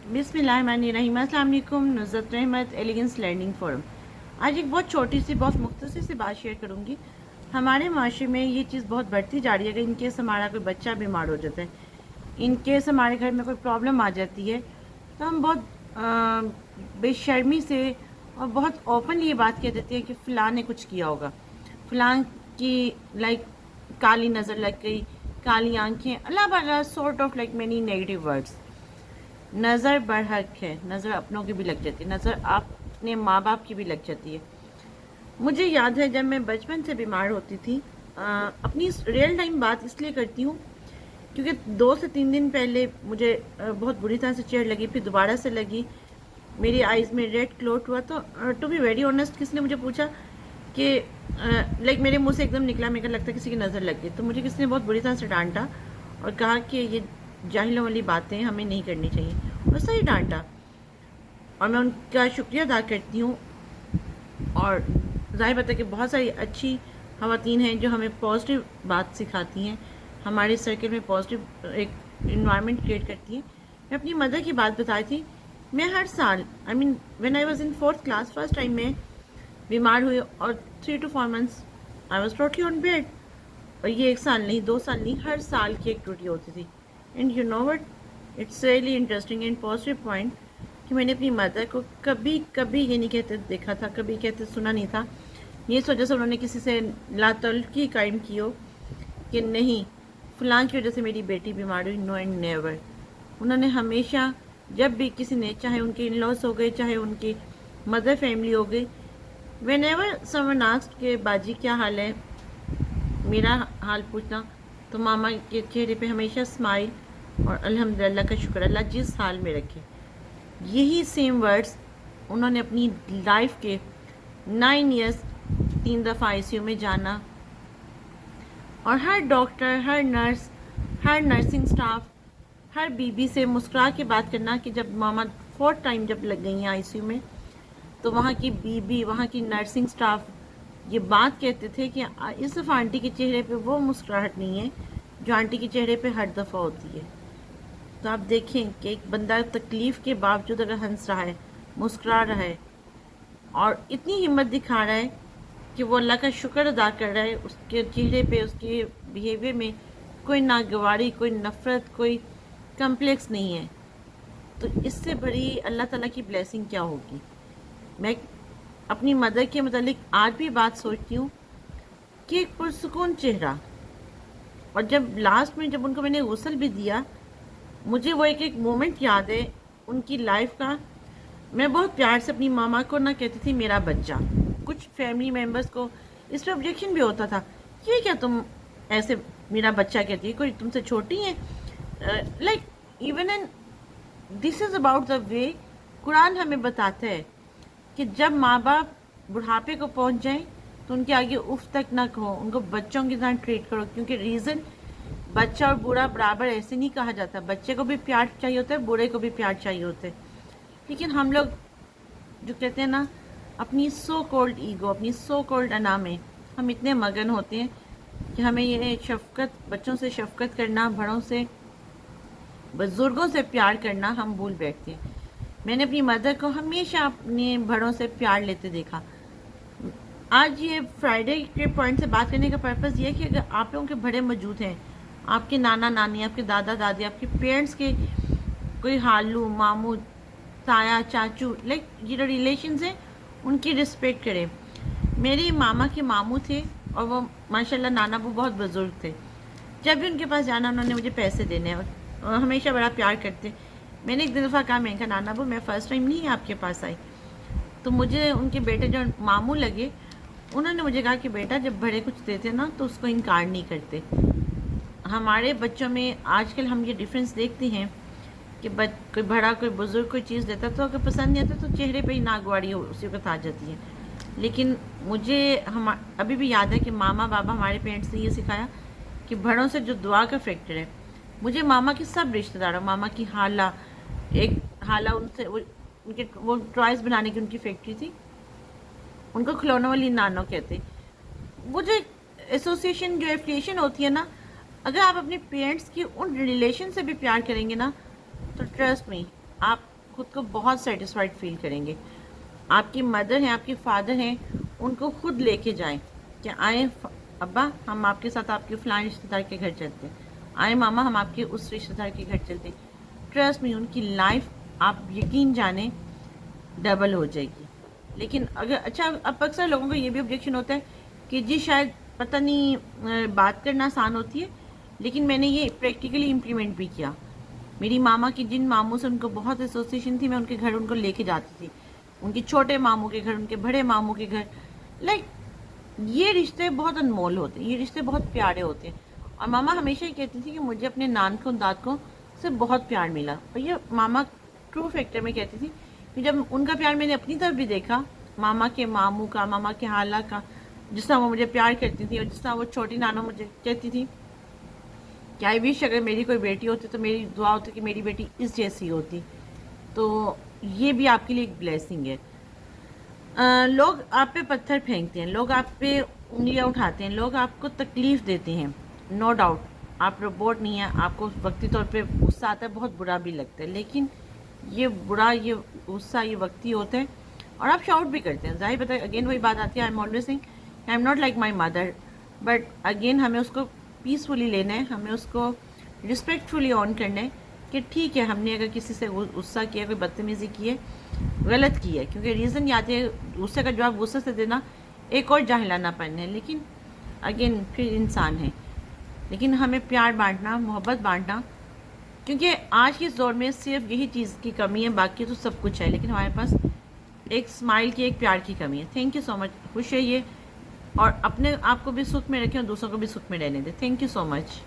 बिस्मिल्लाहिर्रहमानिर्रहीम। अस्सलाम वालेकुम। नुज़रत रहमत एलिगेंस लर्निंग फोरम। आज एक बहुत छोटी सी बहुत मुख्तसर सी बात शेयर करूँगी। हमारे माशरे में ये चीज़ बहुत बढ़ती जा रही है कि इन केस हमारा कोई बच्चा बीमार हो जाता है, इन केस हमारे घर में कोई प्रॉब्लम आ जाती है, तो हम बहुत बेशर्मी से और बहुत ओपनली ये बात कह देते हैं कि फ़लाँ ने कुछ किया होगा, फ़लाँ की लाइक काली नज़र लग गई, काली आंखें, अल्लाह बल्ला sort of like many negative words. नज़र बरहक है, नज़र अपनों की भी लग जाती है, नज़र अपने माँ बाप की भी लग जाती है। मुझे याद है जब मैं बचपन से बीमार होती थी, अपनी रियल टाइम बात इसलिए करती हूँ क्योंकि 2 से 3 दिन पहले मुझे बहुत बुरी तरह से चेहर लगी, फिर दोबारा से लगी, मेरी आइज़ में रेड क्लोट हुआ। तो टू बी वेरी ऑनेस्ट, किसी ने मुझे पूछा कि लाइक मेरे मुंह से एकदम निकला, मेरे को लगता है किसी की नज़र लग गई। तो मुझे किसी ने बहुत बुरी तरह से डांटा और कहा कि ये जाहिलों वाली बातें हमें नहीं करनी चाहिए, और सही डांटा, और मैं उनका शुक्रिया अदा करती हूँ। और ज़ाहिर बात है कि बहुत सारी अच्छी ख़वातीन हैं जो हमें पॉजिटिव बात सिखाती हैं, हमारे सर्कल में पॉजिटिव एक इन्वायरमेंट क्रिएट करती हैं। मैं अपनी मदर की बात बताई थी। मैं हर साल when I was in 4th class, first time मैं बीमार हुई और 3 to 4 months I was totally on bed. और ये 1 साल नहीं, 2 साल नहीं, हर साल की एक ड्यूटी होती थी। And you know what, it's really interesting and positive point कि मैंने अपनी मदर को कभी कभी ये नहीं कहते देखा था, कभी कहते सुना नहीं था। ये सोचा से उन्होंने किसी से लातल्की कायम की हो कि नहीं फलां की वजह से मेरी बेटी बीमार हुई, नो एंड नेवर। उन्होंने हमेशा जब भी किसी ने, चाहे उनके इन लॉस हो गए, चाहे उनकी मदर फैमिली हो गई, वेन एवर समवन आस्क्ड के बाजी क्या हाल है, मेरा हाल पूछना, तो मामा के चेहरे पे हमेशा स्माइल और अल्हम्दुलिल्लाह का शुक्र, अल्लाह जिस हाल में रखे। यही सेम वर्ड्स उन्होंने अपनी लाइफ के 9 years 3 दफ़ा आईसीयू में जाना, और हर डॉक्टर, हर नर्स, हर नर्सिंग स्टाफ, हर बीबी से मुस्कुरा के बात करना कि जब मामा 4th टाइम जब लग गई हैं आईसीयू में, तो वहाँ की बीबी, वहाँ की नर्सिंग स्टाफ ये बात कहते थे कि इस दफ़ा आंटी के चेहरे पे वो मुस्कुराहट नहीं है जो आंटी के चेहरे पे हर दफ़ा होती है। तो आप देखें कि एक बंदा तकलीफ़ के बावजूद अगर हंस रहा है, मुस्कुरा रहा है और इतनी हिम्मत दिखा रहा है कि वो अल्लाह का शुक्र अदा कर रहा है, उसके चेहरे पे, उसके बिहेवियर में कोई नागवारी, कोई नफ़रत, कोई कम्प्लेक्स नहीं है, तो इससे बड़ी अल्लाह ताला की ब्लेसिंग क्या होगी। मैं अपनी मदर के मतलब आज भी बात सोचती हूँ कि एक पुरसुकून चेहरा, और जब लास्ट में जब उनको मैंने गुस्ल भी दिया, मुझे वो एक मोमेंट याद है उनकी लाइफ का। मैं बहुत प्यार से अपनी मामा को ना कहती थी मेरा बच्चा। कुछ फैमिली मेम्बर्स को इस पर ऑब्जेक्शन भी होता था, ये क्या तुम ऐसे मेरा बच्चा कहती है, कोई तुमसे छोटी है। Like even and this is about the way Quran हमें बताता है कि जब माँ बाप बुढ़ापे को पहुँच जाएं तो उनके आगे उफ तक ना कहो, उनको बच्चों की तरह ट्रीट करो। क्योंकि रीज़न, बच्चा और बूढ़ा बराबर ऐसे नहीं कहा जाता, बच्चे को भी प्यार चाहिए होता है, बूढ़े को भी प्यार चाहिए होता है। लेकिन हम लोग जो कहते हैं ना, अपनी सो कोल्ड ईगो, अपनी सो कोल्ड अना में हम इतने मगन होते हैं कि हमें ये शफकत, बच्चों से शफकत करना, बड़ों से, बुजुर्गों से प्यार करना हम भूल बैठते हैं। मैंने अपनी मदर को हमेशा अपने बड़ों से प्यार लेते देखा। आज ये फ्राइडे के पॉइंट से बात करने का पर्पज़ ये है कि अगर आप लोगों के बड़े मौजूद हैं, आपके नाना नानी, आपके दादा दादी, आपके पेरेंट्स के कोई हालू, मामू, ताया, चाचू, लाइक ये जो रिलेशंस हैं उनकी रिस्पेक्ट करें। मेरे मामा के मामू थे और वो माशाल्लाह नाना वो बहुत बुज़ुर्ग थे। जब भी उनके पास जाना उन्होंने मुझे पैसे देने और हमेशा बड़ा प्यार करते। मैंने एक दफ़ा कहा, मैं कहा नाना वो मैं फ़र्स्ट टाइम नहीं आपके पास आई, तो मुझे उनके बेटे जो मामू लगे, उन्होंने मुझे कहा कि बेटा जब बड़े कुछ देते ना तो उसको इनकार नहीं करते। हमारे बच्चों में आजकल हम ये डिफरेंस देखते हैं कि कोई बड़ा, कोई बुज़ुर्ग कोई चीज़ देता तो अगर पसंद नहीं आता तो चेहरे पे ही नागवाड़ी उसी वक्त आ जाती है। लेकिन मुझे अभी भी याद है कि मामा बाबा, हमारे पेरेंट्स ने ये सिखाया कि बड़ों से जो दुआ का फैक्टर है। मुझे मामा के सब रिश्तेदारों, मामा की हाला, एक हाला, उनसे उनके वो टॉयज़ बनाने की उनकी फैक्ट्री थी, उनको खिलौनों वाली नानो कहते। वो जो एसोसिएशन, जो एफिलिएशन होती है ना, अगर आप अपने पेरेंट्स की उन रिलेशन से भी प्यार करेंगे ना, तो ट्रस्ट मी, आप خود کو بہت سیٹسفائڈ فیل کریں گے. آپ کی مدر ہیں, آپ کے فادر ہیں, ان کو خود لے کے جائیں کہ آئیں ابا ہم آپ کے ساتھ آپ کے فلاں رشتہ دار کے گھر چلتے ہیں, آئیں ماما ہم آپ کے اس رشتہ دار کے گھر چلتے ہیں. ٹرسٹ می ان کی لائف آپ یقین جانیں ڈبل ہو جائے گی. لیکن اگر اچھا اب اکثر لوگوں کو یہ بھی آبجیکشن ہوتا ہے کہ جی شاید پتہ نہیں بات کرنا آسان ہوتی ہے, لیکن میں نے یہ پریکٹیکلی امپلیمنٹ بھی کیا. میری ماما کی جن ماموں سے ان کو بہت ایسوسیشن تھی, میں ان کے گھر ان کو لے کے جاتی تھی, ان کے چھوٹے ماموں کے گھر, ان کے بڑے ماموں کے گھر. یہ رشتے بہت انمول ہوتے ہیں, یہ رشتے بہت پیارے ہوتے ہیں. اور ماما ہمیشہ یہ کہتی تھی کہ مجھے اپنے نان کو داد سے بہت پیار ملا. اور یہ ماما ٹرو فیکٹر میں کہتی تھی کہ جب ان کا پیار میں نے اپنی طرف بھی دیکھا, ماما کے ماموں کا, ماما کے خالہ کا, جس طرح وہ مجھے پیار کرتی تھی, اور جس طرح وہ چھوٹی نانو مجھے کہتی تھی کہ آئی وش اگر میری کوئی بیٹی ہوتی تو میری دعا ہوتی کہ میری بیٹی اس جیسی ہوتی. تو یہ بھی آپ کے لیے ایک بلیسنگ ہے. لوگ آپ پہ پتھر پھینکتے ہیں, لوگ آپ پہ انگلیاں اٹھاتے ہیں, لوگ آپ کو تکلیف دیتے ہیں. نو ڈاؤٹ آپ روبوٹ نہیں ہیں, آپ کو وقتی طور پہ غصہ آتا ہے, بہت برا بھی لگتا ہے, لیکن یہ برا, یہ غصہ, یہ وقتی ہوتا ہے. اور آپ شاؤٹ بھی کرتے ہیں, ظاہر بتا اگین وہی بات آتی ہے, I'm always saying I'm not like my mother, but again ہمیں اس کو پیسفلی لینا ہے, ہمیں اس کو رسپیکٹفلی آن کرنا ہے کہ ٹھیک ہے ہم نے اگر کسی سے غصہ کیا, کوئی بدتمیزی کی ہے, غلط کی ہے, کیونکہ ریزن یاد ہے غصے کا جواب غصے سے دینا ایک اور جاہلانہ پن ہے, لیکن اگین پھر انسان ہے. لیکن ہمیں پیار بانٹنا, محبت بانٹنا, کیونکہ آج کے دور میں صرف یہی چیز کی کمی ہے, باقی تو سب کچھ ہے, لیکن ہمارے پاس ایک اسمائل کی, ایک پیار کی کمی ہے. تھینک یو سو مچ. خوش رہیے اور اپنے آپ کو بھی سکھ میں رکھیں اور دوسروں کو بھی سکھ میں رہنے دیں. Thank you so much.